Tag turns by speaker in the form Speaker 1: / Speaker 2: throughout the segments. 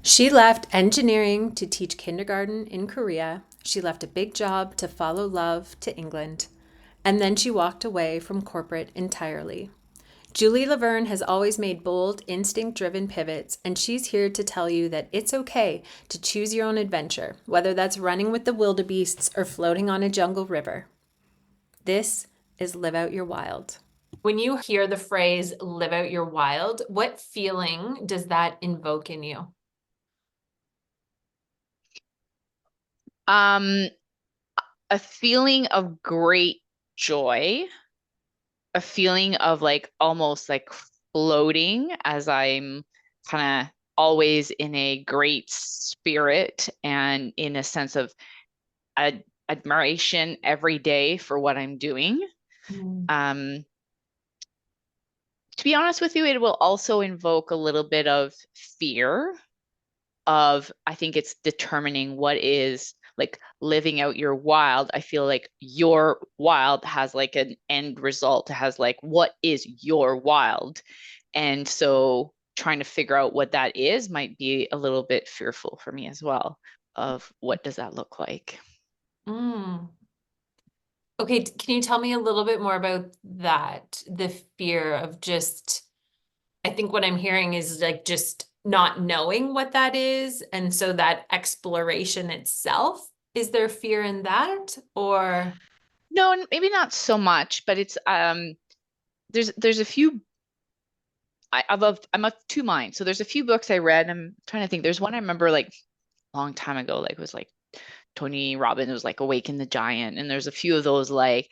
Speaker 1: She left engineering to teach kindergarten in Korea. She left a big job to follow love to England. And then she walked away from corporate entirely. Julie Laverne has always made bold, instinct driven pivots, and she's here to tell you that it's okay to choose your own adventure, whether that's running with the wildebeests or floating on a jungle river. This is Live Out Your Wild. When you hear the phrase live out your wild, what feeling does that invoke in you?
Speaker 2: Um, a feeling of great joy, a feeling of like almost like floating as I'm kind of always in a great spirit and in a sense of admiration every day for what I'm doing.
Speaker 1: Mm.
Speaker 2: Um, to be honest with you, it will also invoke a little bit of fear of, I think it's determining what is like living out your wild. I feel like your wild has like an end result, has like what is your wild. And so trying to figure out what that is might be a little bit fearful for me as well of what does that look like.
Speaker 1: Mm. Okay, can you tell me a little bit more about that? The fear of just, I think what I'm hearing is like just not knowing what that is. And so that exploration itself, is there fear in that? Or,
Speaker 2: No, maybe not so much, but it's there's a few I'm of two minds. So there's a few books I read. I'm trying to think. There's one I remember like a long time ago, like it was like Tony Robbins was like Awaken the Giant. And there's a few of those like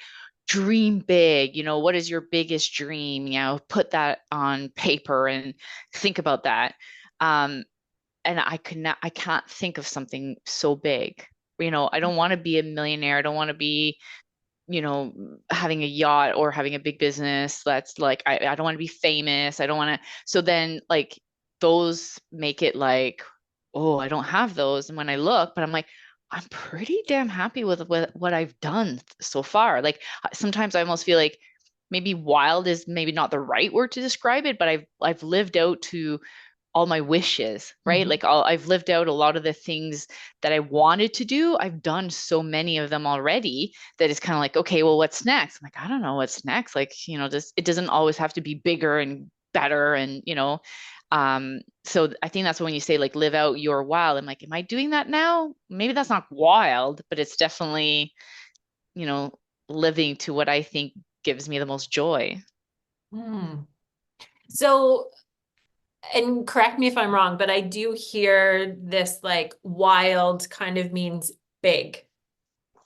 Speaker 2: dream big, what is your biggest dream? Put that on paper and think about that. Um, and I can't think of something so big. I don't want to be a millionaire. I don't want to be having a yacht or having a big business. That's like, I don't want to be famous. I don't want to. So then, like, those make it like, oh, I don't have those. And when I look, but I'm like, I'm pretty damn happy with what I've done so far. Like, sometimes I almost feel like maybe wild is maybe not the right word to describe it, but I've lived out to all my wishes, right?
Speaker 1: Mhm.
Speaker 2: Like I've lived out a lot of the things that I wanted to do. I've done so many of them already that it's kind of like, okay, well, what's next? I'm like, I don't know what's next. Like, just it doesn't always have to be bigger and better and so I think that's when you say like live out your wild. I'm like, am I doing that now? Maybe that's not wild, but it's definitely, you know, living to what I think gives me the most joy.
Speaker 1: Mm. So, and correct me if I'm wrong, but I do hear this like wild kind of means big.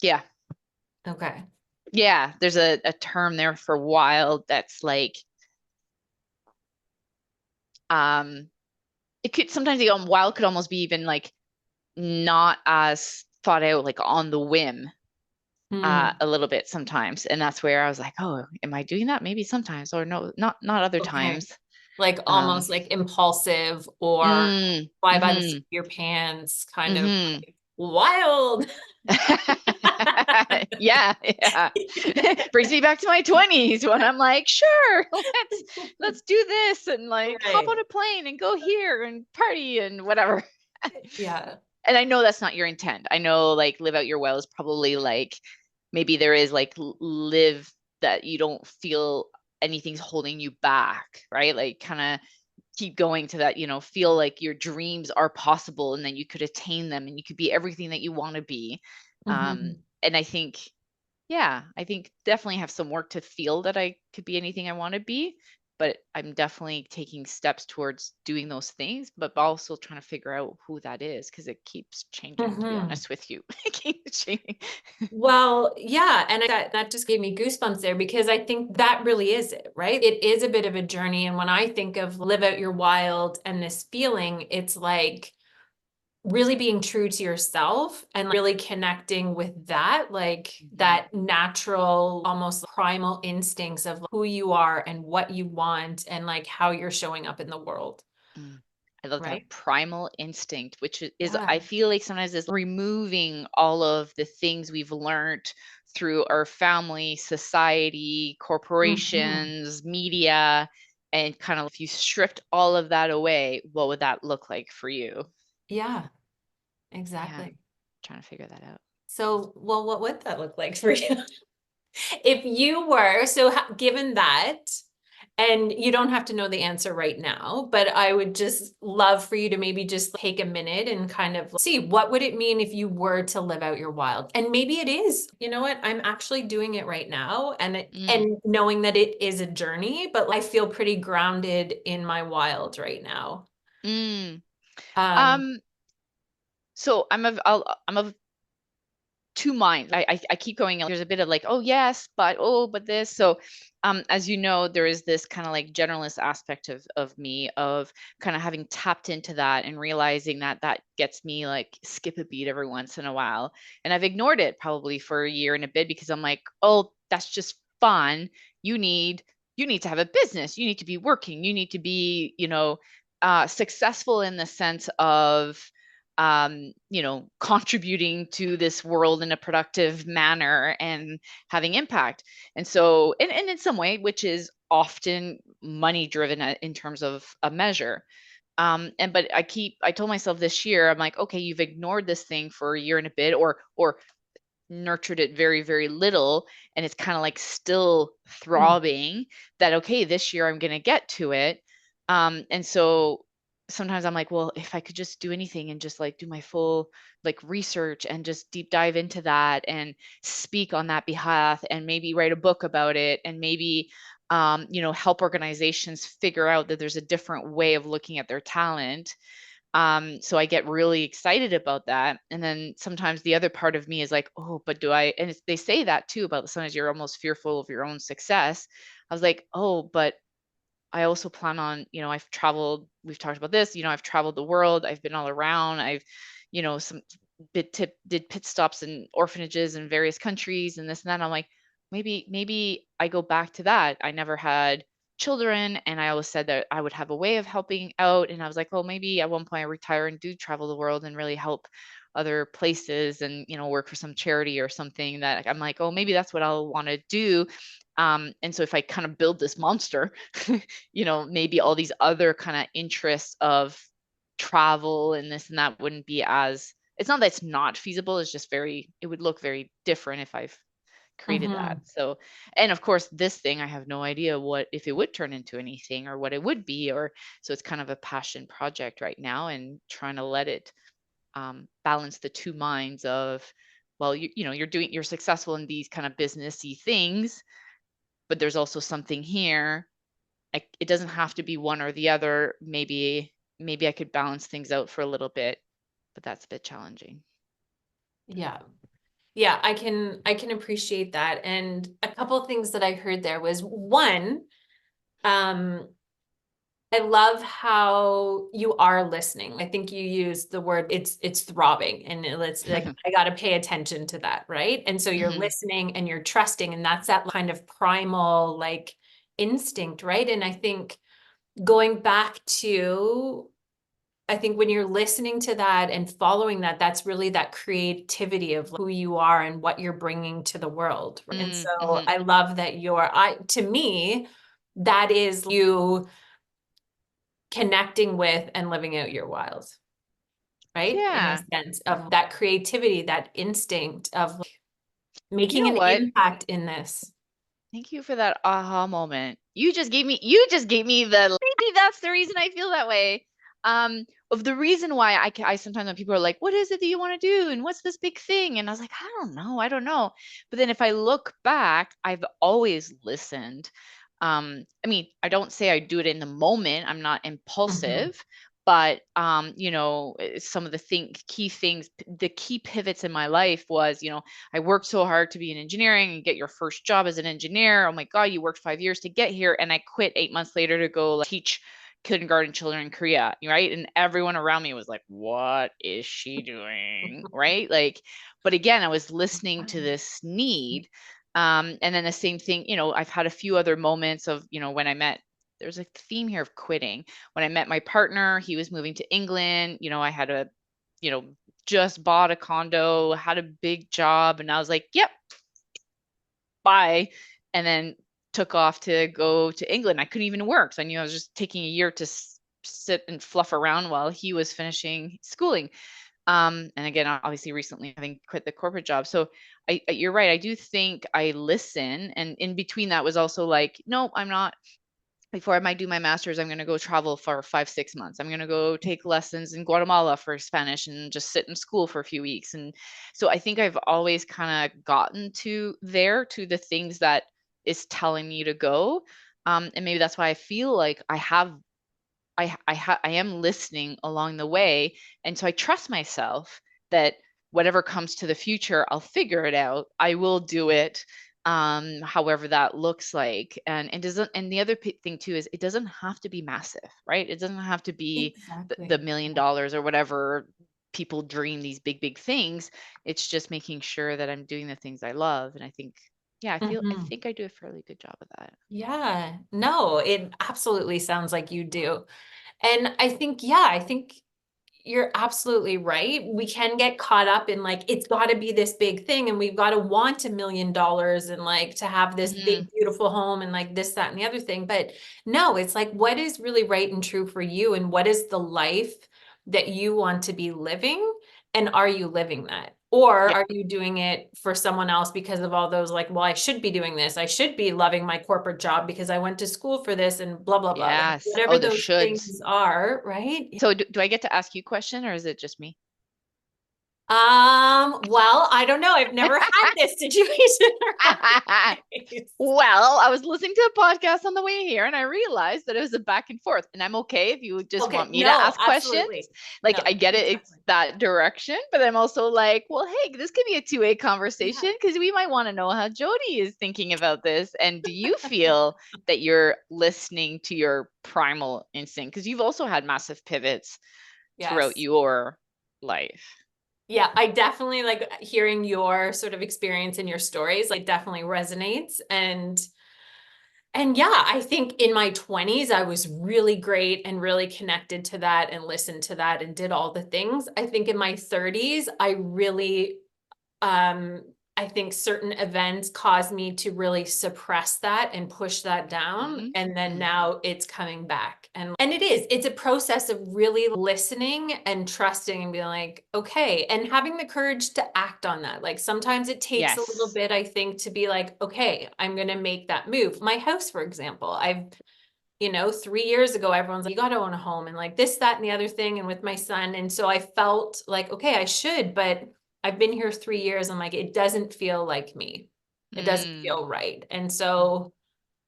Speaker 2: Yeah.
Speaker 1: Okay.
Speaker 2: Yeah, there's a term there for wild that's like um it could sometimes the wild could almost be even like not as thought out like on the whim
Speaker 1: Hmm.
Speaker 2: a little bit sometimes. And that's where I was like, oh, am I doing that? Maybe sometimes or no, not other
Speaker 1: Okay.
Speaker 2: times.
Speaker 1: Like
Speaker 2: Um
Speaker 1: almost like impulsive or fly by the seat
Speaker 2: mm-hmm,
Speaker 1: of your pants, kind of
Speaker 2: mm-hmm.
Speaker 1: like wild.
Speaker 2: Yeah, yeah. Brings me back to my 20s when I'm like, sure, let's do this and like hop
Speaker 1: Right.
Speaker 2: on a plane and go here and party and whatever.
Speaker 1: Yeah.
Speaker 2: And I know that's not your intent. I know like live out your well is probably like maybe there is like live that you don't feel anything's holding you back, right? Like kind of keep going to that, feel like your dreams are possible and then you could attain them and you could be everything that you want to be.
Speaker 1: Mhm.
Speaker 2: And I think, yeah, I think definitely have some work to feel that I could be anything I want to be, but I'm definitely taking steps towards doing those things, but also trying to figure out who that is because it keeps changing, to be
Speaker 1: Mhm.
Speaker 2: honest with you. It keeps changing.
Speaker 1: Well, yeah, and that just gave me goosebumps there because I think that really is it, right? It is a bit of a journey, and when I think of live out your wild and this feeling, it's like really being true to yourself and really connecting with that, like
Speaker 2: Mhm.
Speaker 1: that natural, almost primal instincts of who you are and what you want and like how you're showing up in the world,
Speaker 2: Mm. I love that
Speaker 1: right?
Speaker 2: primal instinct, which is,
Speaker 1: Yeah.
Speaker 2: I feel like sometimes is removing all of the things we've learned through our family, society,
Speaker 1: Mhm.
Speaker 2: corporations, media, and kind of if you stripped all of that away, what would that look like for you?
Speaker 1: Yeah,
Speaker 2: Yeah,
Speaker 1: exactly.
Speaker 2: trying to figure that out.
Speaker 1: So, well, what would that look like for you? If you were, so given that, and you don't have to know the answer right now, but I would just love for you to maybe just take a minute and kind of see what would it mean if you were to live out your wild. And maybe it is, you know what, I'm actually doing it right now,
Speaker 2: Mm,
Speaker 1: and knowing that it is a journey, but I feel pretty grounded in my wild right now.
Speaker 2: mm.
Speaker 1: Um,
Speaker 2: Um, so I'm of two minds. I keep going. There's a bit of like, oh yes, but oh, but this. So, as you know, there is this kind of like generalist aspect of me of kind of having tapped into that and realizing that that gets me like skip a beat every once in a while, and I've ignored it probably for a year and a bit because I'm like, oh, that's just fun. You need you need to have a business. You need to be working. You need to be, successful in the sense of contributing to this world in a productive manner and having impact. And so, and in some way, which is often money driven in terms of a measure. But I told myself this year, I'm like, okay, you've ignored this thing for a year and a bit, or nurtured it very, very little, and it's kind of like still
Speaker 1: mm,
Speaker 2: throbbing that, okay, this year I'm going to get to it. And so sometimes I'm like, well, if I could just do anything and just like do my full like research and just deep dive into that and speak on that behalf and maybe write a book about it and maybe help organizations figure out that there's a different way of looking at their talent. So I get really excited about that. And then sometimes the other part of me is like, oh, but do I, and they say that too about sometimes you're almost fearful of your own success. I was like, oh, but I also plan on, I've traveled, we've talked about this, I've traveled the world, I've been all around, I've, some did pit stops in orphanages in various countries and this and that. And I'm like, maybe I go back to that. I never had children and I always said that I would have a way of helping out. And I was like, well, maybe at one point I retire and do travel the world and really help other places and, work for some charity or something that I'm like, oh, maybe that's what I'll want to do. And so if I kind of build this monster, maybe all these other kind of interests of travel and this and that wouldn't be as, it's not that it's not feasible, it's just it would look very different if I've created that.
Speaker 1: mhm.
Speaker 2: So, and of course, this thing, I have no idea what, if it would turn into anything or what it would be, so it's kind of a passion project right now and trying to let it balance the two minds of, well, you're successful in these kind of businessy things, but there's also something here. It doesn't have to be one or the other. Maybe I could balance things out for a little bit, but that's a bit challenging.
Speaker 1: Yeah. Yeah, I can appreciate that. And a couple of things that I heard there was one, um, I love how you are listening. I think you used the word it's throbbing, and it's like I got to pay attention to that, right? And so you're
Speaker 2: Hmm.
Speaker 1: listening and you're trusting, and that's that kind of primal like instinct, right? And I think going back to I think when you're listening to that and following that, that's really that creativity of who you are and what you're bringing to the world. And so
Speaker 2: Mm-hmm.
Speaker 1: I love that to me, that is you connecting with and living out your wild, right? In a
Speaker 2: Yeah.
Speaker 1: sense of that creativity, that instinct of
Speaker 2: You
Speaker 1: making
Speaker 2: know
Speaker 1: an
Speaker 2: what?
Speaker 1: impact in this.
Speaker 2: Thank you for that aha moment. You just gave me the, maybe that's the reason I feel that way. Of the reason why I sometimes when people are like, what is it that you want to do? And what's this big thing? And I was like, I don't know. But then if I look back, I've always listened. I mean, I don't say I do it in the moment. I'm not
Speaker 1: Mhm.
Speaker 2: impulsive, but some of the key things, the key pivots in my life was, I worked so hard to be in engineering and get your first job as an engineer. Oh my God, you worked 5 years to get here. And I quit 8 months later to go like, teach kindergarten children in Korea, right? And everyone around me was like, what is she doing? Right? Like, but again, I was listening to this need. And then the same thing, I've had a few other moments of, when I met, there's a theme here of quitting. When I met my partner, he was moving to England. I had you know, just bought a condo, had a big job, and I was like, yep, bye. And then took off to go to England. I couldn't even work. So I knew I was just taking a year to sit and fluff around while he was finishing schooling. And again, obviously recently having quit the corporate job. So you're right. I do think I listen. And in between that was also like, no, I'm not. Before I might do my master's, I'm going to go travel for 5, 6 months. I'm going to go take lessons in Guatemala for Spanish and just sit in school for a few weeks. And so I think I've always kind of gotten to there to the things that is telling me to go. And maybe that's why I feel like I am listening along the way. And so I trust myself that whatever comes to the future, I'll figure it out. I will do it, however that looks like. And it doesn't, and the other thing too is it doesn't have to be massive, right? It doesn't have to be the
Speaker 1: Exactly.
Speaker 2: $1 million or whatever people dream, these big, big things. It's just making sure that I'm doing the things I love. And I think, yeah, I
Speaker 1: Mhm.
Speaker 2: think I do a fairly good job of that.
Speaker 1: Yeah, no, it absolutely sounds like you do. And I think, yeah, I think you're absolutely right. We can get caught up in like, it's got to be this big thing, and we've got to want $1 million and like to have this big,
Speaker 2: Hmm.
Speaker 1: beautiful home and like this, that, and the other thing. But no, it's like, what is really right and true for you? And what is the life that you want to be living? And are you living that? Or
Speaker 2: Yeah.
Speaker 1: are you doing it for someone else because of all those like, well, I should be doing this. I should be loving my corporate job because I went to school for this and blah, blah, blah. Like
Speaker 2: Yes.
Speaker 1: whatever
Speaker 2: Oh, the
Speaker 1: those
Speaker 2: shoulds.
Speaker 1: things are, right?
Speaker 2: So do I get to ask you a question or is it just me?
Speaker 1: Well, I don't know. I've never had this situation arise.
Speaker 2: Well, I was listening to a podcast on the way here and I realized that it was a back and forth. And I'm okay if you just
Speaker 1: Okay,
Speaker 2: want me to
Speaker 1: no,
Speaker 2: ask questions.
Speaker 1: absolutely.
Speaker 2: Like,
Speaker 1: No,
Speaker 2: I get it, it's
Speaker 1: definitely.
Speaker 2: that direction, but I'm also like, well, hey, this could be a two-way
Speaker 1: Yeah.
Speaker 2: conversation because we might want to know how Jody is thinking about this. And do you feel that you're listening to your primal instinct? Because you've also had massive pivots throughout
Speaker 1: Yes.
Speaker 2: your life.
Speaker 1: Yeah, I definitely like hearing your sort of experience and your stories, like definitely resonates. And yeah, I think in my 20s, I was really great and really connected to that and listened to that and did all the things. I think in my 30s, I really um, I think certain events caused me to really suppress that and push that down.
Speaker 2: Hmm.
Speaker 1: And then
Speaker 2: Hmm.
Speaker 1: now it's coming back. And it's a process of really listening and trusting and being like, okay, and having the courage to act on that. Like sometimes it takes a little
Speaker 2: Yes.
Speaker 1: bit, I think, to be like, okay, I'm going to make that move. My house, for example, 3 years ago, everyone's like, you got to own a home and like this, that, and the other thing. And with my son. And so I felt like, okay, I should, but I've been here 3 years. I'm like, it doesn't feel like me. It doesn't
Speaker 2: Mm.
Speaker 1: feel right. And so,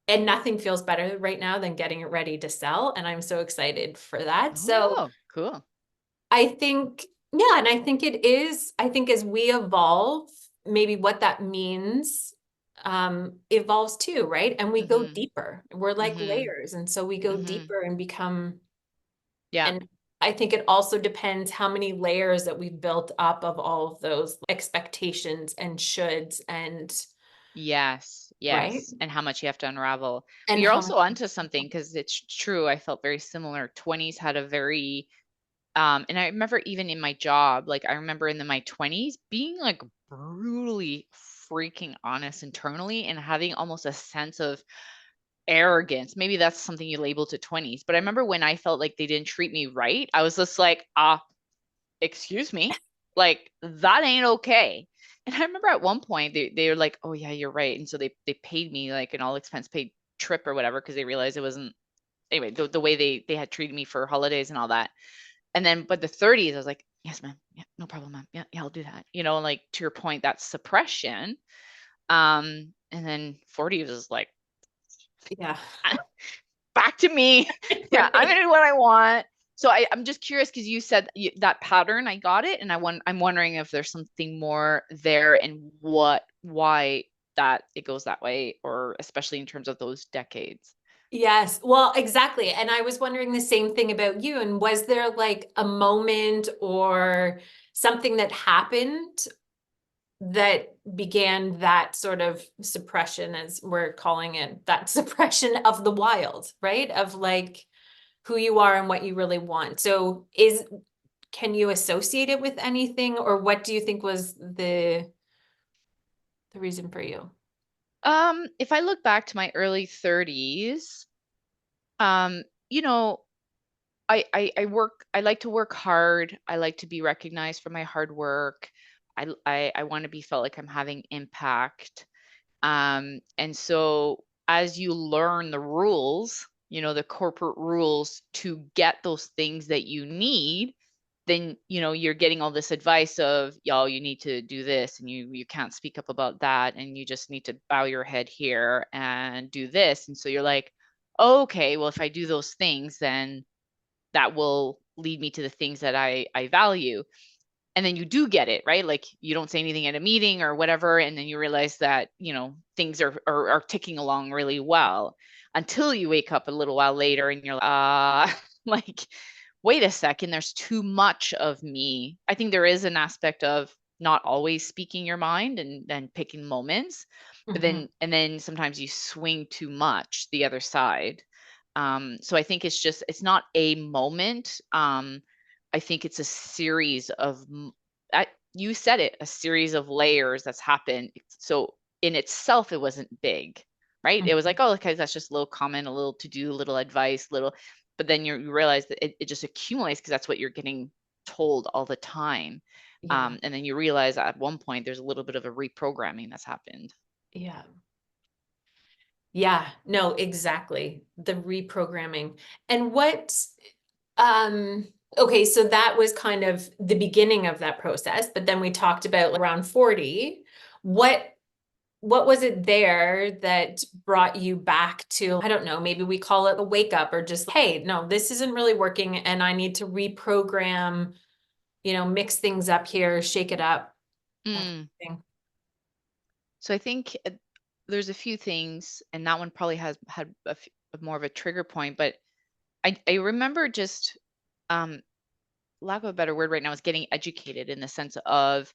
Speaker 1: and nothing feels better right now than getting it ready to sell. And I'm so excited for that. So
Speaker 2: Oh, cool.
Speaker 1: I think, yeah, and I think it is, I think as we evolve, maybe what that means evolves too, right? And we go
Speaker 2: Hmm.
Speaker 1: deeper. We're like
Speaker 2: Hmm.
Speaker 1: layers. And so we go
Speaker 2: Hmm.
Speaker 1: deeper and become,
Speaker 2: Yeah.
Speaker 1: and I think it also depends how many layers that we've built up of all of those expectations and shoulds and
Speaker 2: Yes.
Speaker 1: right.
Speaker 2: Yes. And how much you have to unravel. But
Speaker 1: And
Speaker 2: you're
Speaker 1: how much
Speaker 2: also onto something because it's true. I felt very similar. 20s had a very, and I remember even in my job, like I remember in my 20s being like brutally freaking honest internally and having almost a sense of arrogance. Maybe that's something you label to 20s. But I remember when I felt like they didn't treat me right, I was just like, excuse me, like that ain't okay. And I remember at one point they were like, oh yeah, you're right. And so they paid me like an all expense paid trip or whatever because they realized it wasn't, anyway, the way they had treated me for holidays and all that. And then but the 30s I was like, yes ma'am, yeah, no problem ma'am, yeah, yeah, I'll do that, like to your point, that suppression. And then 40s was like,
Speaker 1: yeah.
Speaker 2: back to me. Yeah, I'm
Speaker 1: Right.
Speaker 2: gonna do what I want. So I'm just curious because you said that pattern, I got it, and I'm wondering if there's something more there and why that it goes that way, or especially in terms of those decades.
Speaker 1: Yes, well, exactly. And I was wondering the same thing about you. And was there like a moment or something that happened that began that sort of suppression, as we're calling it, that suppression of the wild, right? Of like who you are and what you really want. So can you associate it with anything, or what do you think was the reason for you?
Speaker 2: If I look back to my early 30s, um, you know, I like to work hard. I like to be recognized for my hard work. I want to be felt like I'm having impact. And so as you learn the rules, the corporate rules to get those things that you need, then, you're getting all this advice of, y'all, you need to do this and you can't speak up about that. And you just need to bow your head here and do this. And so you're like, okay, well, if I do those things, then that will lead me to the things that I value. And then you do get it, right? Like you don't say anything at a meeting or whatever. And then you realize that, things are ticking along really well until you wake up a little while later and you're like, wait a second, there's too much of me. I think there is an aspect of not always speaking your mind and then picking moments, but
Speaker 1: Mm-hmm.
Speaker 2: then sometimes you swing too much the other side. So I think it's not a moment. I think it's a series of, you said it, a series of layers that's happened. So in itself, it wasn't big, right? It was like, oh, okay, that's just a little comment, a little to do, a little advice, but then you realize that it just accumulates because that's what you're getting told all the time.
Speaker 1: Yeah.
Speaker 2: And then you realize at one point there's a little bit of a reprogramming that's happened.
Speaker 1: Yeah. Yeah, no, exactly. The reprogramming. And okay, so that was kind of the beginning of that process, but then we talked about like, around 40. What what was it there that brought you back to, I don't know, maybe we call it a wake up or just, hey, no, this isn't really working and I need to reprogram, mix things up here, shake it up, that kind
Speaker 2: Mm.
Speaker 1: of thing.
Speaker 2: So I think there's a few things, and that one probably has had more of a trigger point, but I remember just, um, lack of a better word right now, is getting educated in the sense of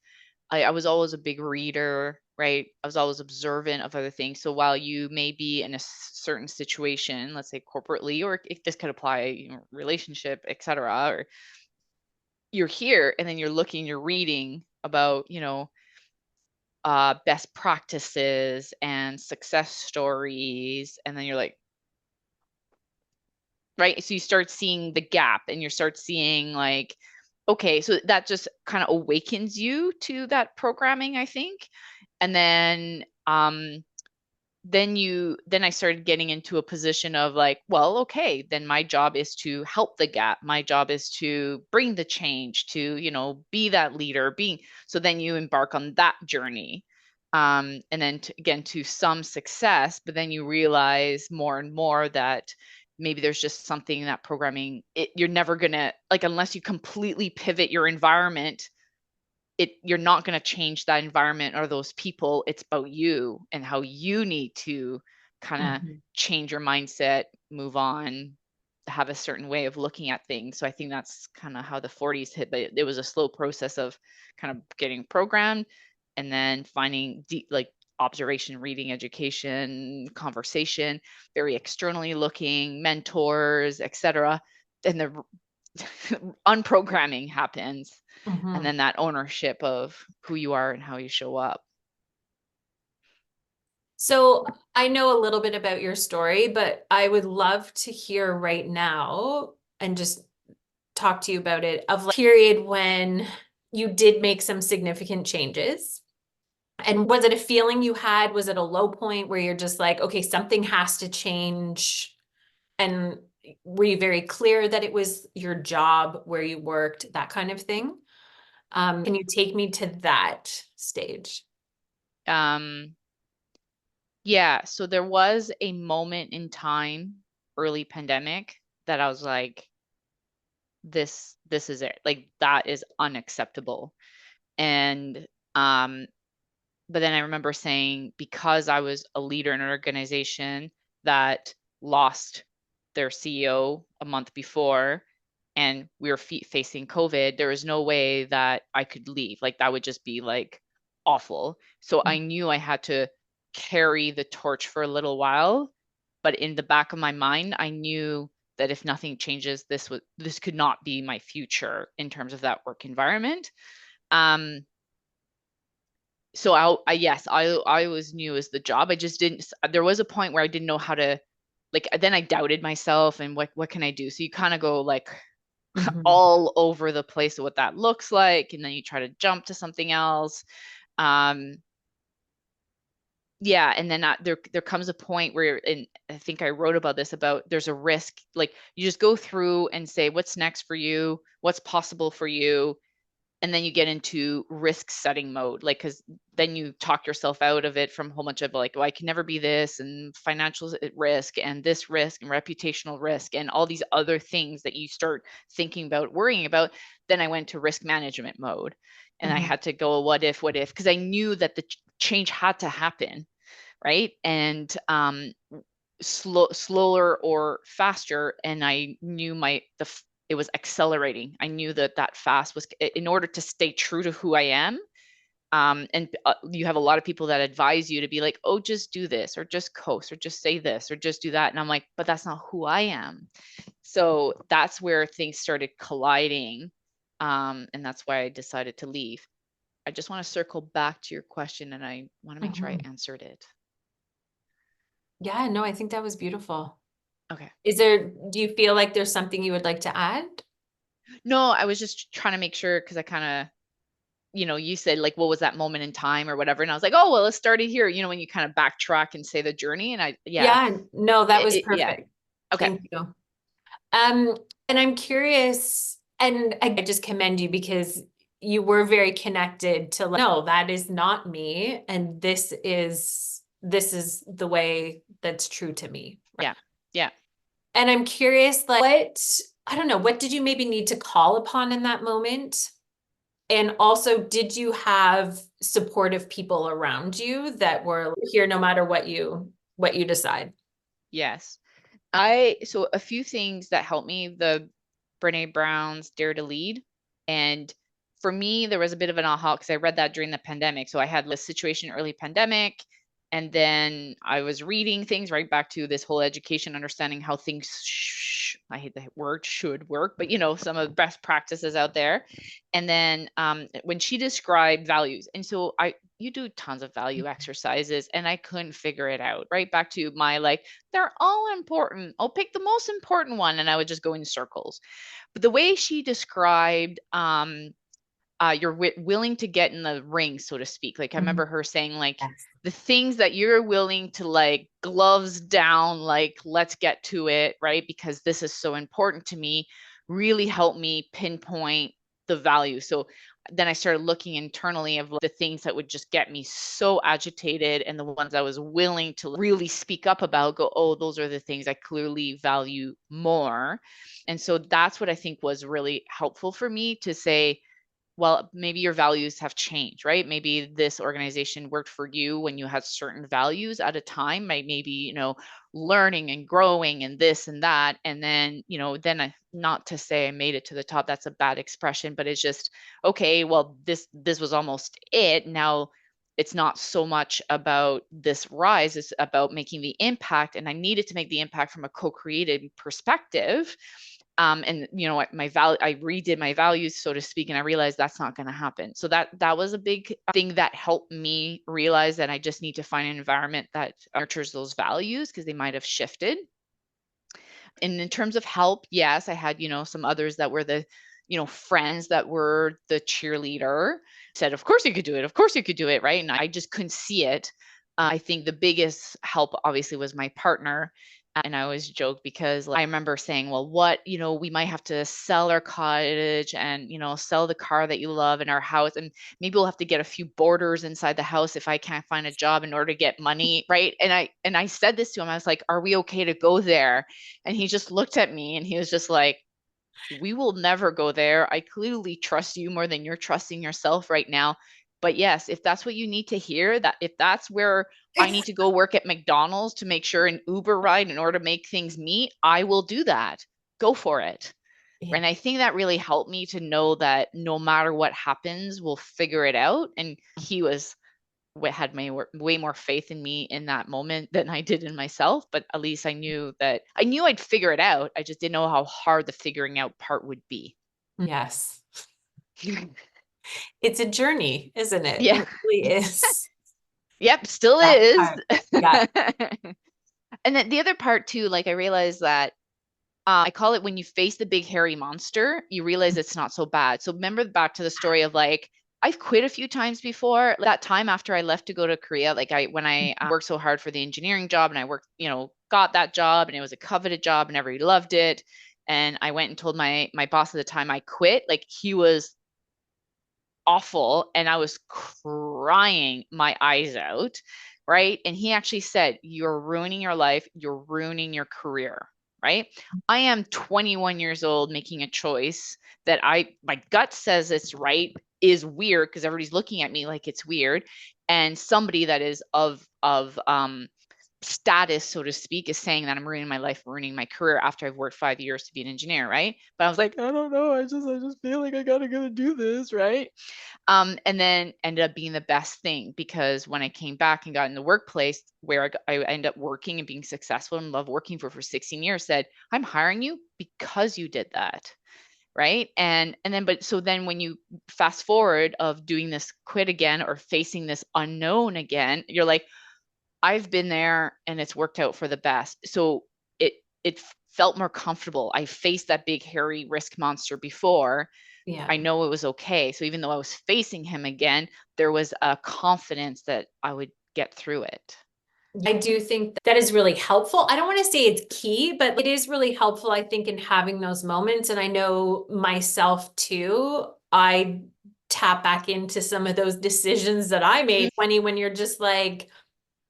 Speaker 2: I was always a big reader, right? I was always observant of other things. So while you may be in a certain situation, let's say corporately, or this could apply, relationship, etc., or you're here and then you're looking, you're reading about, best practices and success stories, and then you're like, right? So you start seeing the gap and you start seeing like, okay, so that just kind of awakens you to that programming, I think. And then I started getting into a position of like, well, okay, then my job is to help the gap. My job is to bring the change, to, be that leader, so then you embark on that journey. And then again, to some success, but then you realize more and more that maybe there's just something in that programming, you're never gonna, like, unless you completely pivot your environment, you're not going to change that environment or those people. It's about you and how you need to kind of
Speaker 1: Mhm.
Speaker 2: change your mindset, move on, have a certain way of looking at things. So I think that's kind of how the 40s hit, but it was a slow process of kind of getting programmed and then finding deep, like, observation, reading, education, conversation, very externally looking, mentors, etc. And the unprogramming happens, and
Speaker 1: Mhm.
Speaker 2: then that ownership of who you are and how you show up.
Speaker 1: So I know a little bit about your story, but I would love to hear right now and just talk to you about it of like period when you did make some significant changes. And was it a feeling you had? Was it a low point where you're just like, okay, something has to change? And were you very clear that it was your job where you worked, that kind of thing? Can you take me to that stage?
Speaker 2: um yeah, so there was a moment in time, early pandemic, that I was like, this is it, like, that is unacceptable. And but then I remember saying, because I was a leader in an organization that lost their CEO a month before, and we were facing COVID, there was no way that I could leave. Like, that would just be like awful. So I knew I had to carry the torch for a little while. But in the back of my mind, I knew that if nothing changes, this could not be my future in terms of that work environment. Um, so yes, I always knew as the job. I just didn't. There was a point where I didn't know how to like then I doubted myself and what can I do? So you kind of go like
Speaker 1: Mhm.
Speaker 2: all over the place of what that looks like, and then you try to jump to something else. Um, yeah, and then there comes a point where, and I think I wrote about this, about there's a risk, like you just go through and say what's next for you, what's possible for you, and then you get into risk setting mode, like because then you talk yourself out of it from a whole bunch of like, oh, I can never be this, and financial risk, and this risk, and reputational risk, and all these other things that you start thinking about, worrying about. Then I went to risk management mode, and I
Speaker 1: Mhm.
Speaker 2: had to go, what if, because I knew that the change had to happen, right? And slower or faster, and I knew it was accelerating. I knew that that fast was in order to stay true to who I am. And you have a lot of people that advise you to be like, oh, just do this, or just coast, or just say this, or just do that. And I'm like, but that's not who I am. So that's where things started colliding. And that's why I decided to leave. I just want to circle back to your question, and I want to make sure I
Speaker 1: Mhm.
Speaker 2: answered it.
Speaker 1: Yeah, no, I think that was beautiful.
Speaker 2: Okay.
Speaker 1: Do you feel like there's something you would like to add?
Speaker 2: No, I was just trying to make sure, because I kind of, you said like, what was that moment in time or whatever. And I was like, oh, well, let's start it here. When you kind of backtrack and say the journey. And yeah,
Speaker 1: Yeah, no, that was
Speaker 2: yeah.
Speaker 1: perfect.
Speaker 2: Okay.
Speaker 1: Thank you. Um, and I'm curious, and I just commend you because you were very connected to like, no, that is not me, and this is the way that's true to me.
Speaker 2: Yeah. Yeah.
Speaker 1: And I'm curious, like, I don't know, what did you maybe need to call upon in that moment? And also, did you have supportive people around you that were here no matter what you decide?
Speaker 2: Yes. So a few things that helped me: the Brene Brown's Dare to Lead. And for me, there was a bit of an aha, because I read that during the pandemic. So I had this situation early pandemic, and then I was reading things right back to this whole education, understanding how things, I hate the word should work, but some of the best practices out there. And then when she described values, and so you do tons of value exercises, and I couldn't figure it out. Right back to my like, they're all important. I'll pick the most important one, and I would just go in circles. But the way she described, you're willing to get in the ring, so to speak. Like I
Speaker 1: Mhm.
Speaker 2: remember her saying, like,
Speaker 1: Yes.
Speaker 2: the things that you're willing to, like, gloves down, like, let's get to it, right? Because this is so important to me, really helped me pinpoint the value. So then I started looking internally of the things that would just get me so agitated, and the ones I was willing to really speak up about, go, oh, those are the things I clearly value more. And so that's what I think was really helpful for me to say, well, maybe your values have changed, right? Maybe this organization worked for you when you had certain values at a time, maybe, learning and growing and this and that. And then, not to say I made it to the top, that's a bad expression, but it's just, okay, well, this was almost it. Now it's not so much about this rise, it's about making the impact. And I needed to make the impact from a co-created perspective. And what my value, I redid my values, so to speak, and I realized that's not going to happen. So that was a big thing that helped me realize that I just need to find an environment that nurtures those values, because they might have shifted. And in terms of help, yes, I had, some others that were the, friends that were the cheerleader, said, of course you could do it. Of course you could do it. Right. And I just couldn't see it. I think the biggest help obviously was my partner. And I always joke, because I remember saying, well, we might have to sell our cottage and, sell the car that you love in our house. And maybe we'll have to get a few boarders inside the house if I can't find a job in order to get money. Right. And I said this to him. I was like, are we okay to go there? And he just looked at me, and he was just like, we will never go there. I clearly trust you more than you're trusting yourself right now. But yes, if that's what you need to hear, that if that's where I need to go work at McDonald's to make sure an Uber ride in order to make things meet, I will do that. Go for it.
Speaker 1: Yeah.
Speaker 2: And I think that really helped me to know that no matter what happens, we'll figure it out. And he had way more faith in me in that moment than I did in myself. But at least I knew I'd figure it out. I just didn't know how hard the figuring out part would be.
Speaker 1: Yes. It's a journey, isn't it?
Speaker 2: Yeah.
Speaker 1: It really is.
Speaker 2: Yep. Still
Speaker 1: That
Speaker 2: is.
Speaker 1: part. Yeah.
Speaker 2: And then the other part too, like I realized that I call it when you face the big hairy monster, you realize it's not so bad. So remember back to the story of like, I've quit a few times before. That time after I left to go to Korea, like when I worked so hard for the engineering job and I worked, got that job and it was a coveted job and everybody loved it. And I went and told my boss at the time I quit. Like he was awful and I was crying my eyes out, right? And he actually said, "You're ruining your life, you're ruining your career." Right? I am 21 years old making a choice that my gut says it's right is weird because everybody's looking at me like it's weird. And somebody that is of status, so to speak, is saying that I'm ruining my life, ruining my career after I've worked 5 years to be an engineer, right? But I was like, I don't know. I just feel like I gotta go do this, right? And then ended up being the best thing because when I came back and got in the workplace where I ended up working and being successful and love working for 16 years, said, I'm hiring you because you did that. Right. And then, but so then when you fast forward of doing this quit again or facing this unknown again, you're like, I've been there and it's worked out for the best. So it felt more comfortable. I faced that big hairy risk monster before.
Speaker 1: Yeah.
Speaker 2: I know it was okay. So even though I was facing him again, there was a confidence that I would get through it.
Speaker 1: I do think that is really helpful. I don't want to say it's key, but it is really helpful, I think, in having those moments. And I know myself too, I tap back into some of those decisions that I made when you're just like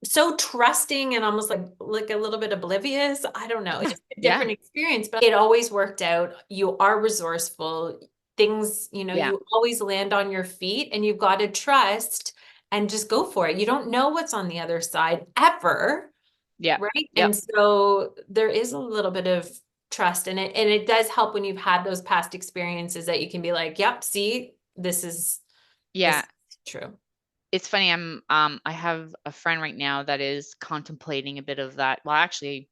Speaker 1: so trusting and almost like a little bit oblivious. I don't know. It's just a
Speaker 2: Yeah.
Speaker 1: different experience, but it always worked out. You are resourceful. Things,
Speaker 2: Yeah.
Speaker 1: you always land on your feet and you've got to trust and just go for it. You don't know what's on the other side ever,
Speaker 2: Yeah.
Speaker 1: right?
Speaker 2: Yep.
Speaker 1: And so there is a little bit of trust in it. And it does help when you've had those past experiences that you can be like, yep, see, this
Speaker 2: Yeah.
Speaker 1: is true.
Speaker 2: It's funny. I have a friend right now that is contemplating a bit of that. Well, actually,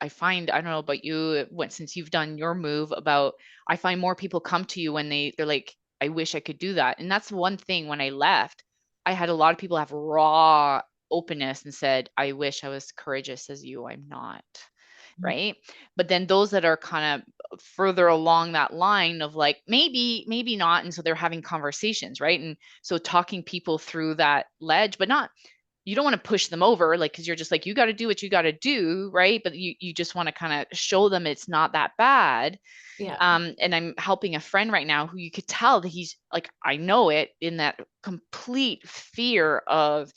Speaker 2: I find, I don't know about you, since you've done your move about, I find more people come to you when they're like, I wish I could do that. And that's one thing when I left, I had a lot of people have raw openness and said, I wish I was courageous as you. I'm not. Right. But then those that are kind of further along that line of like, maybe not. And so they're having conversations. Right. And so talking people through that ledge, but not, you don't want to push them over, like, because you're just like, you got to do what you got to do, right? But you just want to kind of show them it's not that bad.
Speaker 1: Yeah.
Speaker 2: And I'm helping a friend right now who you could tell that he's like, I know it, in that complete fear of,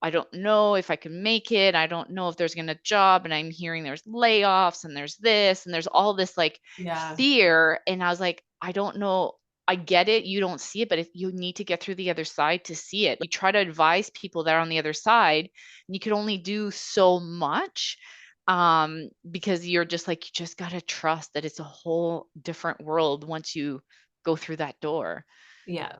Speaker 2: I don't know if I can make it. I don't know if there's going to job. And I'm hearing there's layoffs and there's this and there's all this like
Speaker 1: Yeah.
Speaker 2: fear. And I was like, I don't know. I get it. You don't see it, but if you need to get through the other side to see it. You try to advise people that are on the other side, and you can only do so much because you're just like, you just got to trust that it's a whole different world once you go through that door.
Speaker 1: Yeah.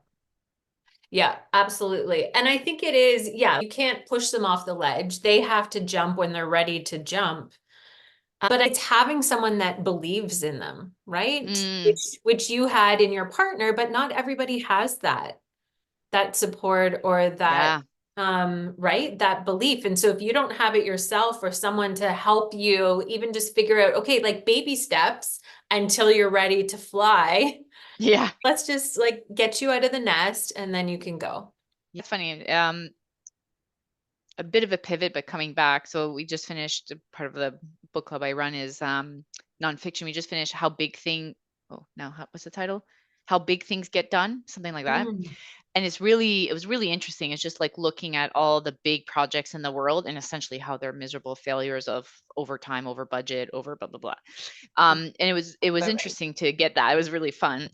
Speaker 1: Yeah, absolutely. And I think it is, yeah, you can't push them off the ledge. They have to jump when they're ready to jump. But it's having someone that believes in them, right?
Speaker 2: Mm,
Speaker 1: Which you had in your partner, but not everybody has that support or that
Speaker 2: yeah.
Speaker 1: right, that belief. And so if you don't have it yourself or someone to help you even just figure out, okay, like baby steps until you're ready to fly,
Speaker 2: Yeah.
Speaker 1: let's just like get you out of the nest and then you can go.
Speaker 2: It's funny. A bit of a pivot, but coming back. So we just finished, part of the book club I run is nonfiction. We just finished How Big Thing. Oh, now what's the title? How Big Things Get Done, something like that.
Speaker 1: Mm.
Speaker 2: And it was really interesting. It's just like looking at all the big projects in the world and essentially how they're miserable failures of over time, over budget, over blah blah blah. And it was
Speaker 1: But right.
Speaker 2: interesting to get that. It was really fun.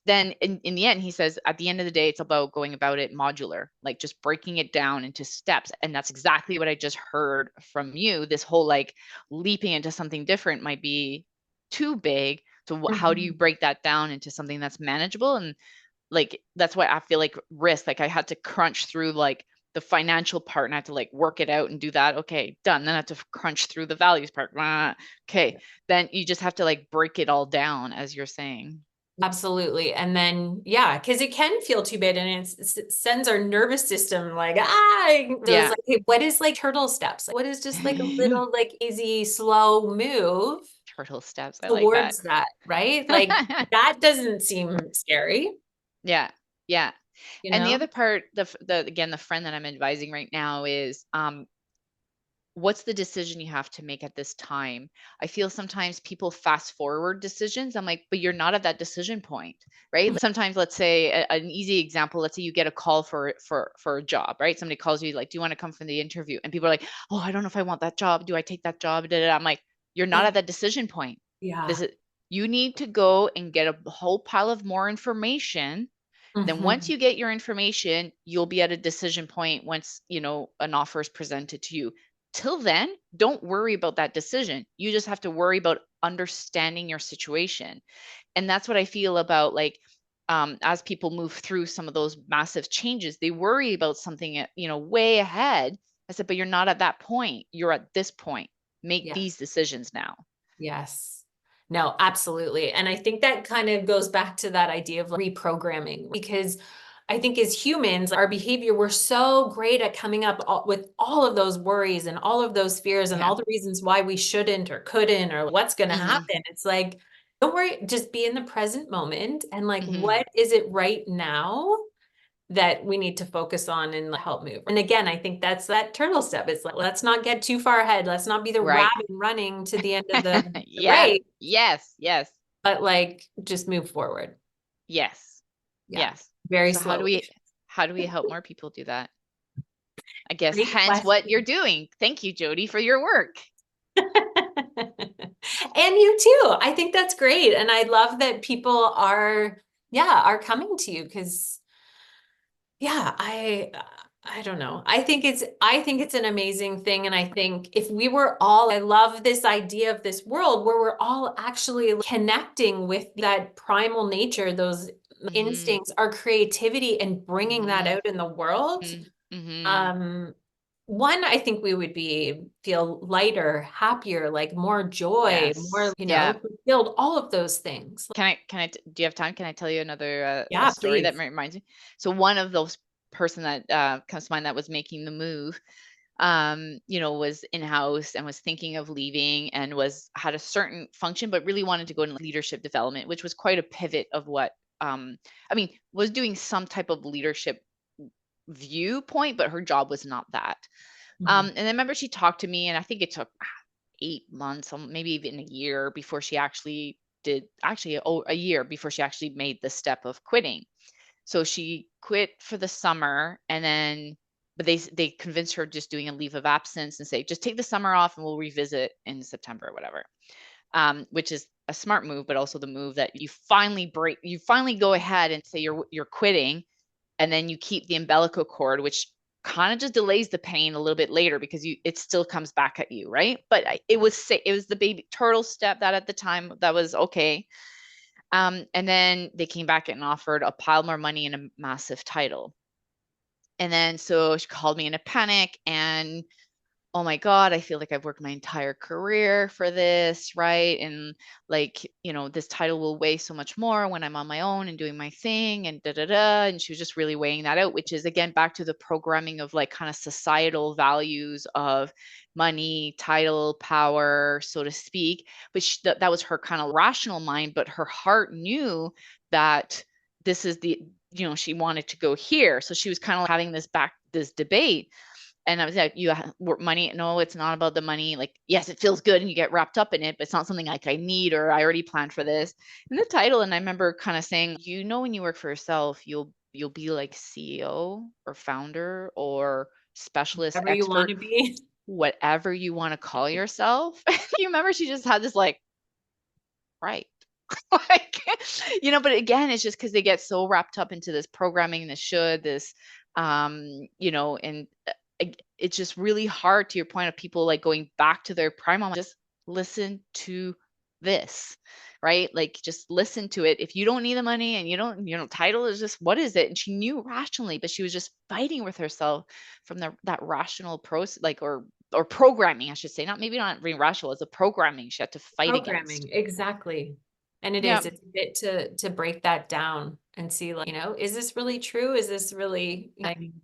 Speaker 2: Then in the end, he says, at the end of the day, it's about going about it modular, like just breaking it down into steps. And that's exactly what I just heard from you. This whole like leaping into something different might be too big. So how do you
Speaker 1: Mhm.
Speaker 2: break that down into something that's manageable? And like, that's why I feel like risk, like I had to crunch through like the financial part and I had to like work it out and do that. Okay, done. Then I have to crunch through the values part. Okay. Then you just have to like break it all down, as you're saying.
Speaker 1: Absolutely. And then, yeah, because it can feel too big and it sends our nervous system like, ah, it was
Speaker 2: Yeah.
Speaker 1: like, hey, what is like turtle steps? What is just like a little like easy, slow move
Speaker 2: Turtle steps. I like that.
Speaker 1: towards that, right? Like that doesn't seem scary,
Speaker 2: Yeah. Yeah.
Speaker 1: you
Speaker 2: And the
Speaker 1: know?
Speaker 2: other part, again, the friend that I'm advising right now is, what's the decision you have to make at this time? I feel sometimes people fast forward decisions. I'm like, but you're not at that decision point, right? Sometimes, let's say an easy example, let's say you get a call for a job, right? Somebody calls you like, do you want to come for the interview? And people are like, oh, I don't know if I want that job. Do I take that job? Da, da, da. I'm like, you're not at that decision point. This
Speaker 1: Yeah.
Speaker 2: is You need to go and get a whole pile of more information. Then once
Speaker 1: Hmm.
Speaker 2: you get your information, you'll be at a decision point once, an offer is presented to you. Till then, don't worry about that decision. You just have to worry about understanding your situation. And that's what I feel about, like, as people move through some of those massive changes, they worry about something, way ahead. I said, but you're not at that point. You're at this point. Make these
Speaker 1: Yes.
Speaker 2: decisions now.
Speaker 1: Yes. No, absolutely. And I think that kind of goes back to that idea of like reprogramming, because I think as humans, our behavior, we're so great at coming up with all of those worries and all of those fears and
Speaker 2: Yeah.
Speaker 1: all the reasons why we shouldn't or couldn't or what's going to
Speaker 2: Hmm.
Speaker 1: happen. It's like, don't worry, just be in the present moment and like,
Speaker 2: Hmm.
Speaker 1: what is it right now that we need to focus on and help move. And again, I think that's that turtle step. It's like, let's not get too far ahead. Let's not be the
Speaker 2: Right.
Speaker 1: rabbit running to the end of the
Speaker 2: Yeah.
Speaker 1: race,
Speaker 2: Yes. Yes.
Speaker 1: but like just move forward.
Speaker 2: Yes.
Speaker 1: Yeah.
Speaker 2: Yes.
Speaker 1: Very
Speaker 2: So how do
Speaker 1: slowly.
Speaker 2: we how do we help more people do that? I guess
Speaker 1: Great
Speaker 2: hence what you're
Speaker 1: question.
Speaker 2: doing. Thank you, Jody, for your work.
Speaker 1: And you too. I think that's great. And I love that people are, yeah, are coming to you because yeah, I don't know. I think it's an amazing thing. And I think if we were all, I love this idea of this world where we're all actually connecting with that primal nature, those
Speaker 2: Mhm.
Speaker 1: instincts, our creativity, and bringing that
Speaker 2: Mhm.
Speaker 1: out in the world.
Speaker 2: Mhm. Mhm.
Speaker 1: Um, one, I think we would feel lighter, happier, like more joy, more,
Speaker 2: Yes. Yeah.
Speaker 1: fulfilled, all of those things.
Speaker 2: Do you have time? Can I tell you another a
Speaker 1: Yeah,
Speaker 2: story that
Speaker 1: please.
Speaker 2: reminds me? So one of those person that comes to mind that was making the move, was in-house and was thinking of leaving and had a certain function, but really wanted to go in leadership development, which was quite a pivot of what, was doing some type of leadership viewpoint, but her job was not that.
Speaker 1: Mhm.
Speaker 2: And I remember she talked to me, and I think it took 8 months, maybe even a year before she actually did, actually, a year before she actually made the step of quitting. So she quit for the summer, and then, but they convinced her just doing a leave of absence and say, just take the summer off and we'll revisit in September or whatever. Which is a smart move, but also the move that you finally go ahead and say you're quitting, and then you keep the umbilical cord, which kind of just delays the pain a little bit later because it still comes back at you, right? But it was the baby turtle step that at the time that was okay. And then they came back and offered a pile more money and a massive title. And then so she called me in a panic, and oh my God, I feel like I've worked my entire career for this, right? And like, this title will weigh so much more when I'm on my own and doing my thing and da da da. And she was just really weighing that out, which is again back to the programming of like kind of societal values of money, title, power, so to speak. But that was her kind of rational mind, but her heart knew that this is she wanted to go here. So she was kind of having this debate. And I was like, money. No, it's not about the money. Like, yes, it feels good and you get wrapped up in it, but it's not something like I need or I already planned for this. And the title, and I remember kind of saying, when you work for yourself, you'll be like CEO or founder or specialist
Speaker 1: Whatever you want
Speaker 2: expert,
Speaker 1: to be.
Speaker 2: whatever you want to call yourself. You remember she just had this like, right. Like, but again, it's just because they get so wrapped up into this programming, this, and it's just really hard, to your point of people like going back to their primal. Just listen to this, right? Like, just listen to it. If you don't need the money and you don't, title is just, what is it? And she knew rationally, but she was just fighting with herself from that rational process, like, or programming, I should say, not being rational, it's a programming she had to fight against.
Speaker 1: Programming. Exactly. And it
Speaker 2: Yeah.
Speaker 1: is, it's a bit to break that down and see, like, is this really true? Is this really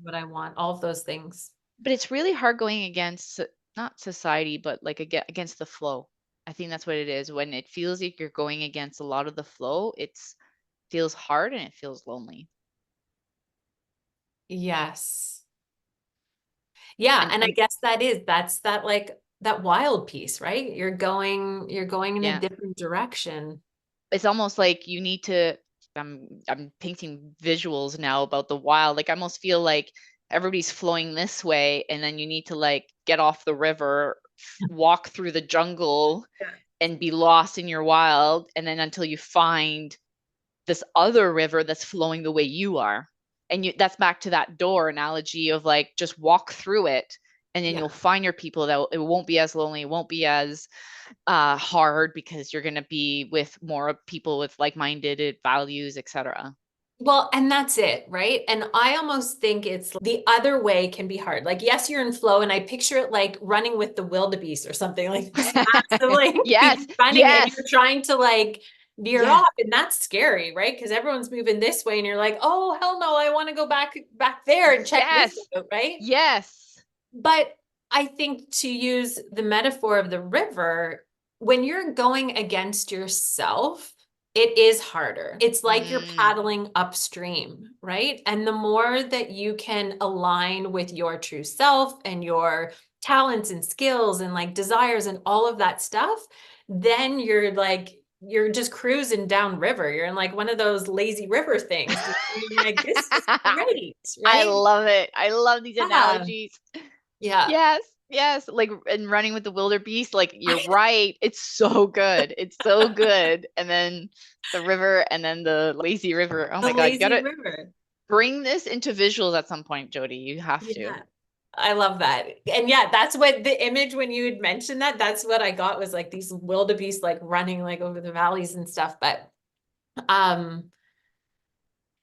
Speaker 1: what I want? All of those things.
Speaker 2: But it's really hard going against not society, but like against the flow. I think that's what it is. When it feels like you're going against a lot of the flow, it's feels hard and it feels lonely.
Speaker 1: Yes. Yeah, and I
Speaker 2: And
Speaker 1: guess that's that, like, that wild piece, right? You're going in a
Speaker 2: yeah,
Speaker 1: different direction.
Speaker 2: it's almost like you need to I'm painting visuals now about the wild. Like I almost feel like everybody's flowing this way and then you need to like get off the river, walk through the jungle
Speaker 1: Yeah.
Speaker 2: and be lost in your wild and then until you find this other river that's flowing the way you are. And that's back to that door analogy of like just walk through it and then
Speaker 1: Yeah.
Speaker 2: you'll find your people that it won't be as lonely, it won't be as hard because you're going to be with more people with like-minded values, etc.
Speaker 1: Well, and that's it, right? And I almost think it's the other way can be hard. Like, yes, you're in flow, and I picture it like running with the wildebeest or something like this massive, like,
Speaker 2: Yes,
Speaker 1: beast running, and you're
Speaker 2: yes,
Speaker 1: trying to like veer
Speaker 2: yeah,
Speaker 1: off, and that's scary, right? Because everyone's moving this way, and you're like, oh, hell no, I want to go back there and check this
Speaker 2: yes,
Speaker 1: out, right?
Speaker 2: yes.
Speaker 1: But I think, to use the metaphor of the river, when you're going against yourself, it is harder. It's like you're
Speaker 2: Mm,
Speaker 1: paddling upstream, right? And the more that you can align with your true self and your talents and skills and like desires and all of that stuff, then you're just cruising down river. You're in like one of those lazy river things. You're like, this is great,
Speaker 2: I
Speaker 1: right?
Speaker 2: love it. I love these
Speaker 1: Yeah.
Speaker 2: analogies.
Speaker 1: Yeah.
Speaker 2: Yes, yes. Like and running with the wildebeest, like you're right. It's so good. It's so good. And then the river and then the lazy river. Oh
Speaker 1: The
Speaker 2: my God, you
Speaker 1: lazy
Speaker 2: gotta
Speaker 1: river.
Speaker 2: bring this into visuals at some point, Jody. You have to.
Speaker 1: Yeah. I love that. And yeah, that's what the image when you had mentioned that, that's what I got, was like these wildebeest like running like over the valleys and stuff. But um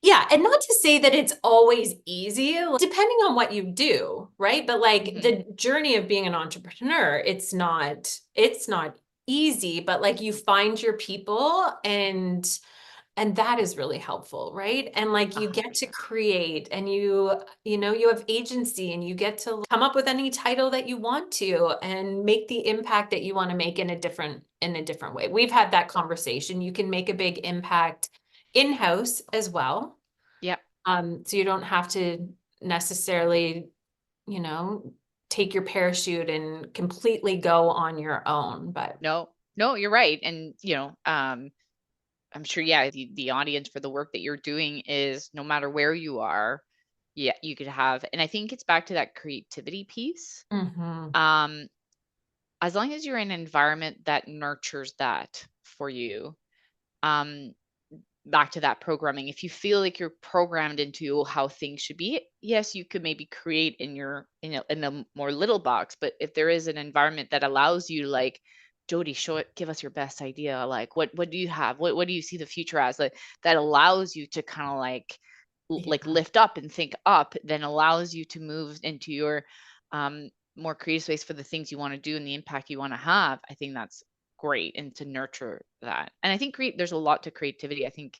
Speaker 1: yeah, and not to say that it's always easy, depending on what you do, right? But like
Speaker 2: Hmm.
Speaker 1: the journey of being an entrepreneur, it's not easy, but like you find your people, and that is really helpful, right? And like you get to
Speaker 2: 100%.
Speaker 1: create, and you have agency, and you get to come up with any title that you want to and make the impact that you want to make in a different way. We've had that conversation. You can make a big impact in-house as well.
Speaker 2: Yep.
Speaker 1: So you don't have to necessarily, you know, take your parachute and completely go on your own, but
Speaker 2: No, no, you're right. And I'm sure, yeah, the audience for the work that you're doing is no matter where you are, yeah, you could have, and I think it's back to that creativity piece.
Speaker 1: mhm.
Speaker 2: Um, as long as you're in an environment that nurtures that for you, um, back to that programming. If you feel like you're programmed into how things should be, yes, you could maybe create in a more little box. But if there is an environment that allows you, like, Jody, show it, give us your best idea. Like, what do you have? What do you see the future as? Like, that allows you to kind of like
Speaker 1: Yeah.
Speaker 2: lift up and think up, then allows you to move into your um, more creative space for the things you want to do and the impact you want to have. I think that's great, and to nurture that. And I think there's a lot to creativity. I think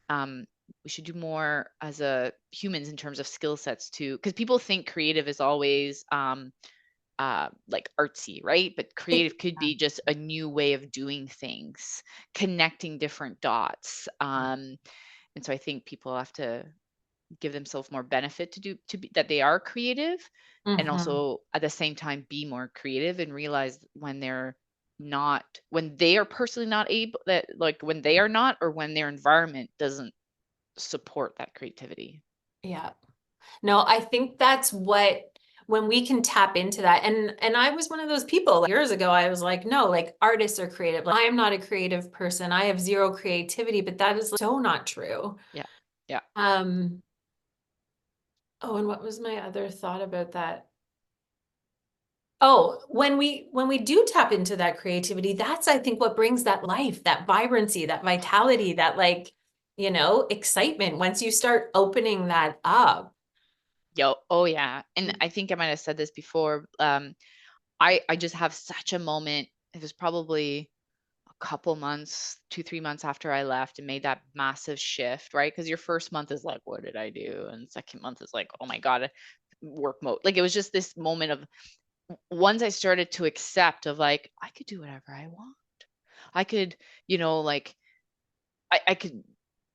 Speaker 2: um, we should do more as a humans in terms of skill sets too, because people think creative is always like artsy, right? But creative could be just a new way of doing things, connecting different dots. And so I think people have to give themselves more benefit to be that they are creative, and
Speaker 1: Mhm.
Speaker 2: also at the same time be more creative and realize when they're not, when they are personally not able, that like when they are not, or when their environment doesn't support that creativity.
Speaker 1: Yeah. No, I think that's when we can tap into that. And I was one of those people, like, years ago. I was like, no, like, artists are creative. Like, I am not a creative person. I have zero creativity, but that is, like, so not true.
Speaker 2: Yeah, yeah.
Speaker 1: Um, oh, and what was my other thought about that? Oh, when we do tap into that creativity, that's, I think, what brings that life, that vibrancy, that vitality, that, like, excitement once you start opening that up.
Speaker 2: Yo, oh yeah. And I think I might have said this before. I just have such a moment. It was probably couple months, 2, 3 months after I left and made that massive shift, right? Because your first month is like, what did I do? And second month is like, oh my God, work mode. Like it was just this moment of once I started to accept of like, I could do whatever I want. I could, like I could,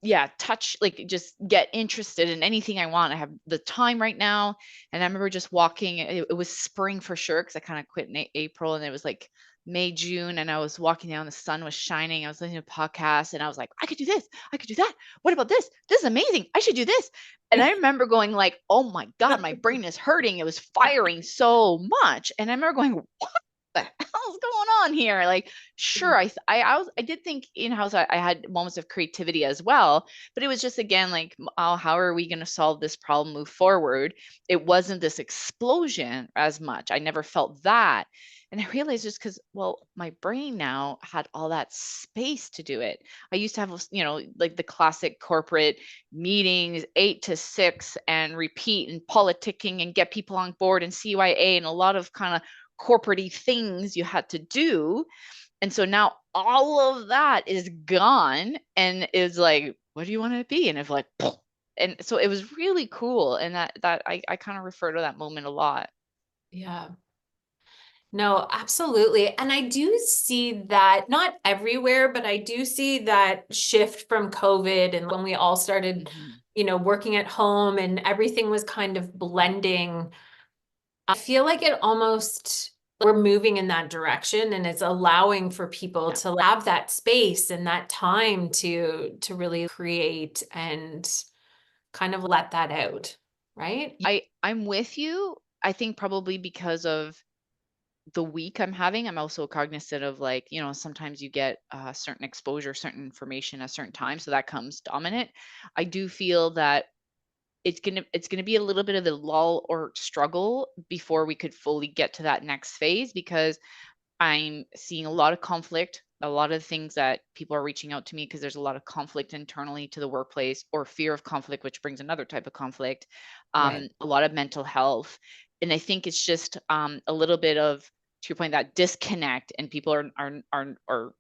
Speaker 2: yeah, touch, like just get interested in anything I want. I have the time right now. And I remember just walking, it was spring for sure, because I kind of quit in April, and it was like May, June, and I was walking down, the sun was shining. I was listening to podcasts, and I was like, I could do this. I could do that. What about this? This is amazing. I should do this. And I remember going like, oh my God, my brain is hurting. It was firing so much. And I remember going, the hell's going on here? Like, sure, I did think in-house I had moments of creativity as well, but it was just again like, oh, how are we going to solve this problem, move forward? It wasn't this explosion as much. I never felt that. And I realized just because, well, my brain now had all that space to do it. I used to have, like the classic corporate meetings, 8 to 6, and repeat, and politicking, and get people on board, and CYA, and a lot of kind of corporate-y things you had to do. And so now all of that is gone, and is like, what do you want to be? And it's like, and so it was really cool. And that I kind of refer to that moment a lot.
Speaker 1: Yeah. No, absolutely. And I do see that not everywhere, but I do see that shift from COVID and when we all started,
Speaker 2: Mhm.
Speaker 1: working at home and everything was kind of blending. I feel like it almost we're moving in that direction, and it's allowing for people
Speaker 2: Yeah.
Speaker 1: to have that space and that time to really create and kind of let that out, right?
Speaker 2: I'm with you. I think probably because of the week I'm having, I'm also cognizant of like, sometimes you get certain exposure, certain information at certain times, so that comes dominant. I do feel that it's gonna be a little bit of a lull or struggle before we could fully get to that next phase, because I'm seeing a lot of conflict, a lot of things that people are reaching out to me because there's a lot of conflict internally to the workplace, or fear of conflict, which brings another type of conflict,
Speaker 1: Right.
Speaker 2: a lot of mental health. And I think it's just a little bit of, to your point, that disconnect, and people are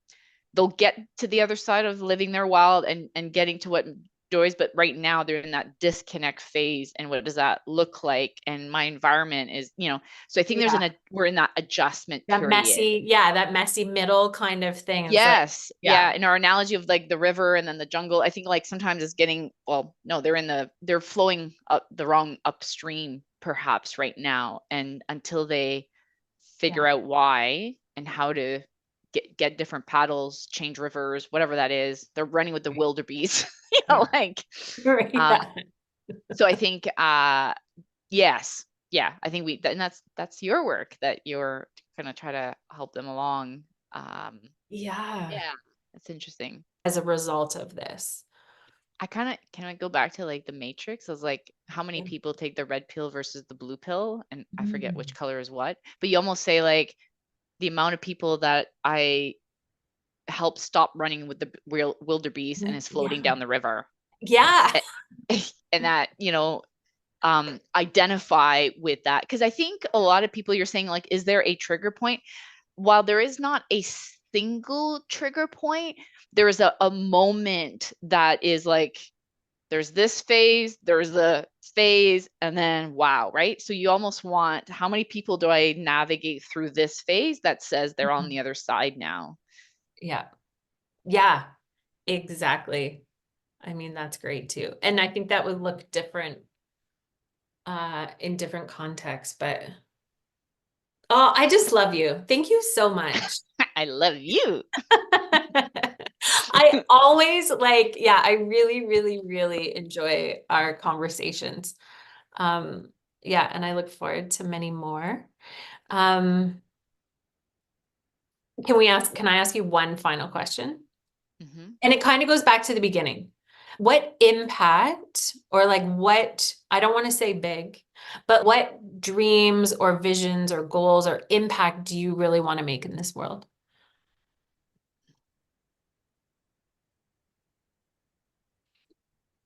Speaker 2: they'll get to the other side of living their wild and getting to what joys, but right now they're in that disconnect phase. And what does that look like? And my environment is, so I think
Speaker 1: Yeah.
Speaker 2: we're in that adjustment
Speaker 1: That
Speaker 2: period.
Speaker 1: messy, yeah, that messy middle kind of thing. It's like,
Speaker 2: Yes.
Speaker 1: yeah,
Speaker 2: Yeah. In our analogy of like the river and then the jungle, I think like sometimes it's getting, well, no, they're flowing up the wrong upstream perhaps right now. And until they
Speaker 1: yeah.
Speaker 2: figure out why and how to get different paddles, change rivers, whatever that is, they're running with the
Speaker 1: Right.
Speaker 2: wildebeest,
Speaker 1: Yeah.
Speaker 2: like, um,
Speaker 1: Yeah.
Speaker 2: so I think, yes, yeah, I think and that's your work, that you're gonna try to help them along. Um,
Speaker 1: Yeah.
Speaker 2: yeah, that's interesting.
Speaker 1: As a result of this.
Speaker 2: Can I go back to like the Matrix? I was like, how many
Speaker 1: Yeah.
Speaker 2: people take the red pill versus the blue pill? And I forget which
Speaker 1: Mm.
Speaker 2: color is what, but you almost say like the amount of people that I help stop running with the wildebeest and is floating
Speaker 1: Yeah.
Speaker 2: down the river.
Speaker 1: Yeah.
Speaker 2: A- and that, identify with that. Because I think a lot of people, you're saying like, is there a trigger point? While there is not a single trigger point, there is a moment that is like, there's this phase, there's the phase, and then wow, right? So you almost want, how many people do I navigate through this phase that says they're on
Speaker 1: Mhm.
Speaker 2: the other side now?
Speaker 1: Yeah. Yeah. Exactly. I mean, that's great too. And I think that would look different in different contexts, but oh, I just love you. Thank you so much.
Speaker 2: I love you.
Speaker 1: I always like, yeah, I really, really, really enjoy our conversations. Um, yeah, and I look forward to many more. Um, can I ask you one final question?
Speaker 2: Mhm.
Speaker 1: And it kind of goes back to the beginning. What impact or like what, I don't want to say big, but what dreams or visions or goals or impact do you really want to make in this world?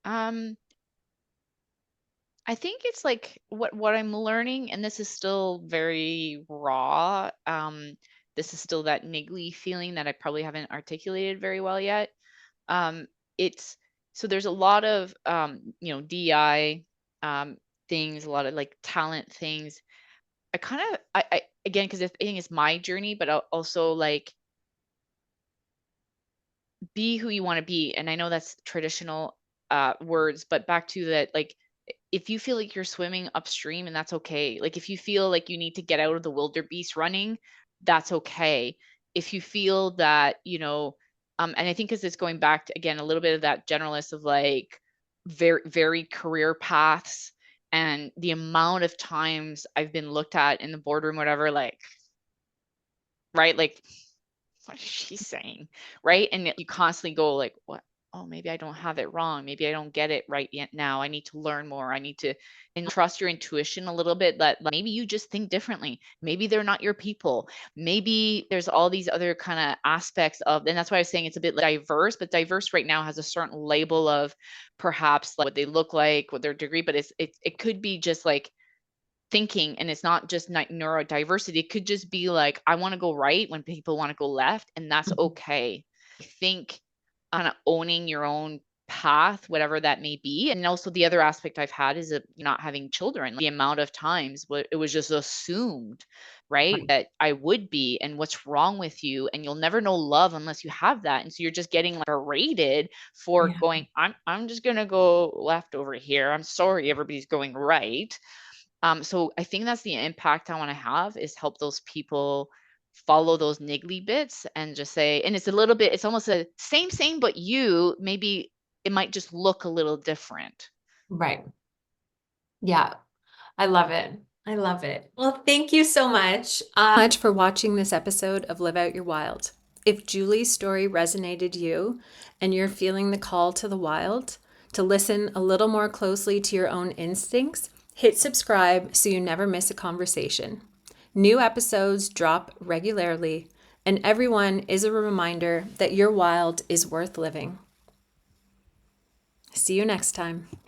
Speaker 2: Um, I think it's like what I'm learning, and this is still very raw. this is still that niggly feeling that I probably haven't articulated very well yet. It's so there's a lot of DI things, a lot of like talent things. I kind of I again, because I think it's my journey, but also like be who you want to be. And I know that's traditional words, but back to that, like if you feel like you're swimming upstream, and that's okay. Like if you feel like you need to get out of the wildebeest running, that's okay. If you feel that, and I think because it's going back to again a little bit of that generalist of like very very career paths, and the amount of times I've been looked at in the boardroom, whatever, like, right, like what is she saying, right? And you constantly go like, what? Oh, maybe I don't have it wrong. Maybe I don't get it right yet now. I need to learn more. I need to and trust your intuition a little bit, that like, maybe you just think differently. Maybe they're not your people. Maybe there's all these other kind of aspects of, and that's why I was saying it's a bit diverse, but diverse right now has a certain label of perhaps like what they look like, what their degree, but it could be just like thinking, and it's not just neurodiversity. It could just be like I want to go right when people want to go left, and that's okay. I think kind of owning your own path, whatever that may be. And also the other aspect I've had is not having children. Like, the amount of times it was just assumed, right, that I would be, and what's wrong with you, and you'll never know love unless you have that. And so you're just getting like berated for
Speaker 1: Yeah.
Speaker 2: going, I'm just gonna go left over here. I'm sorry, everybody's going right. So I think that's the impact I want to have, is help those people follow those niggly bits and just say, and it's a little bit, it's almost a same, but you, maybe it might just look a little different.
Speaker 1: Right. Yeah. I love it. I love it. Well, thank you so much. Much for watching this episode of Live Out Your Wild. If Julie's story resonated you and you're feeling the call to the wild, to listen a little more closely to your own instincts, hit subscribe so you never miss a conversation. New episodes drop regularly, and everyone is a reminder that your wild is worth living. See you next time.